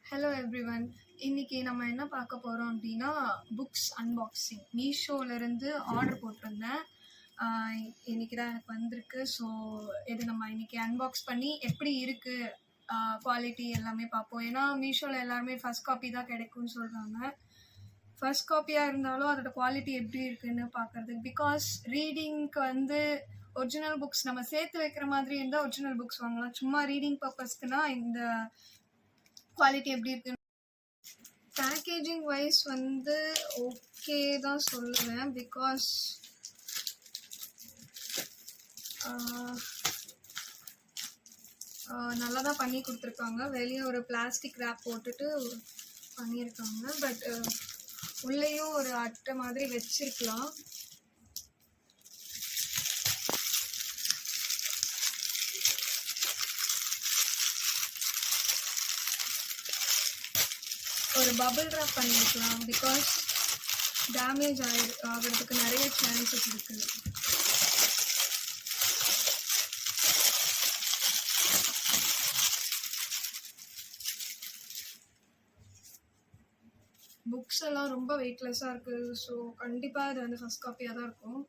Hello everyone. இன்னைக்கு நம்ம என்ன பார்க்க போகிறோம் அப்படின்னா புக்ஸ் அன்பாக்சிங். மீஷோலேருந்து ஆர்டர் போட்டிருந்தேன். இன்னைக்கு தான் எனக்கு வந்திருக்கு. ஸோ இது நம்ம இன்னைக்கு அன்பாக்ஸ் பண்ணி எப்படி இருக்குது குவாலிட்டி எல்லாமே பார்ப்போம். ஏன்னா மீஷோவில் எல்லாருமே ஃபர்ஸ்ட் காப்பி தான் கிடைக்கும்னு சொல்கிறாங்க. ஃபர்ஸ்ட் காப்பியாக இருந்தாலும் அதோட குவாலிட்டி எப்படி இருக்குன்னு பார்க்குறதுக்கு, பிகாஸ் ரீடிங்க்கு ஒரிஜினல் புக்ஸ் நம்ம சேர்த்து வைக்கிற மாதிரி இருந்தால் ஒரிஜினல் புக்ஸ் வாங்கலாம். சும்மா ரீடிங் பர்பஸ்க்குனா இந்த குவாலிட்டி எப்படி இருக்கு. பேக்கேஜிங் வைஸ் ஓகே தான் சொல்லுவேன். பிகாஸ் நல்லா தான் பண்ணி கொடுத்துருக்காங்க. வெளியே ஒரு பிளாஸ்டிக் ரேப் போட்டுட்டு பண்ணியிருக்காங்க. பட் உள்ளேயும் ஒரு அட்டை மாதிரி வச்சிருக்கலாம். ஒரு பபிள் ரேப் பண்ணியிருக்கலாம். பிகாஸ் டேமேஜ் ஆகிறதுக்கு நிறைய சான்சஸ் இருக்குது. புக்ஸ் எல்லாம் ரொம்ப வெயிட்லெஸ்ஸாக இருக்குது. ஸோ கண்டிப்பாக அது ஃபர்ஸ்ட் காப்பியாக தான் இருக்கும்.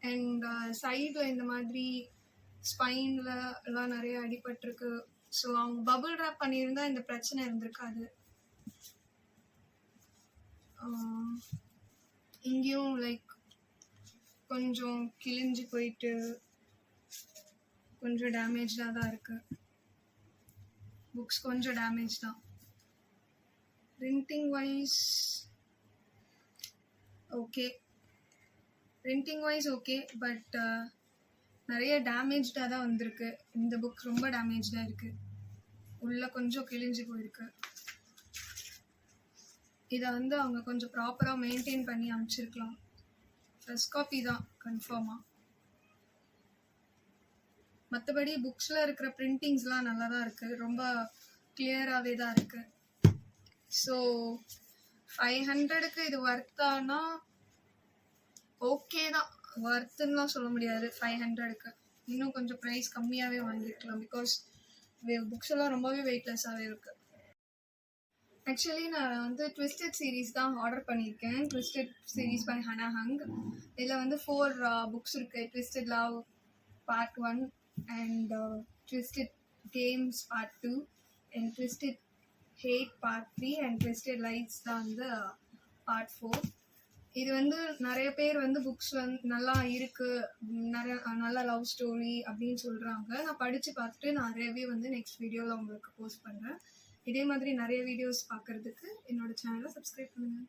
அண்ட் சைடில் இந்த மாதிரி ஸ்பைனில் எல்லாம் நிறைய அடிபட்டிருக்கு. ஸோ அவங்க பபிள் ரேப் பண்ணியிருந்தால் இந்த பிரச்சனை இருந்திருக்காது. இங்கேயும் லைக் கொஞ்சம் கிழிஞ்சு போயிட்டு கொஞ்சம் டேமேஜாக தான் இருக்கு. புக்ஸ் கொஞ்சம் டேமேஜ் தான். பிரிண்டிங் வைஸ் ஓகே, பட் நிறைய டேமேஜாக தான் வந்திருக்கு. இந்த புக் ரொம்ப டேமேஜாக இருக்கு. உள்ள கொஞ்சம் கிழிஞ்சு போயிருக்கு. இதை அவங்க கொஞ்சம் ப்ராப்பராக மெயின்டைன் பண்ணி அனுப்பிச்சிருக்கலாம். ஃபர்ஸ்ட் காப்பி தான் கன்ஃபார்மாக. மற்றபடி புக்ஸில் இருக்கிற பிரிண்டிங்ஸ்லாம் நல்லா தான் இருக்குது. ரொம்ப கிளியராகவே தான் இருக்குது. ஸோ 500க்கு இது ஒர்த்தானா ஓகே தான். ஒர்த்துன்னு சொல்ல முடியாது. 500க்கு இன்னும் கொஞ்சம் ப்ரைஸ் கம்மியாகவே வாங்கியிருக்கலாம். பிகாஸ் புக்ஸ் எல்லாம் ரொம்பவே வெயிட்லெஸ்ஸாகவே இருக்குது. ஆக்சுவலி நான் ட்விஸ்டட் சீரீஸ் தான் ஆர்டர் பண்ணியிருக்கேன். Twisted series by Ana Huang. இதில் 4 புக்ஸ் இருக்குது. Twisted love part 1 and twisted games part 2 and twisted hate part 3 and twisted lies தான் பார்ட் 4. இது நிறைய பேர் புக்ஸ் நல்லா இருக்குது, நல்ல லவ் ஸ்டோரி அப்படின்னு சொல்கிறாங்க. நான் படித்து பார்த்துட்டு நான் ரிவ்யூ நெக்ஸ்ட் வீடியோவில் உங்களுக்கு போஸ்ட் பண்ணுறேன். இதே மாதிரி நிறைய வீடியோஸ் பார்க்குறதுக்கு என்னோட சேனலை சப்ஸ்கிரைப் பண்ணுங்கள்.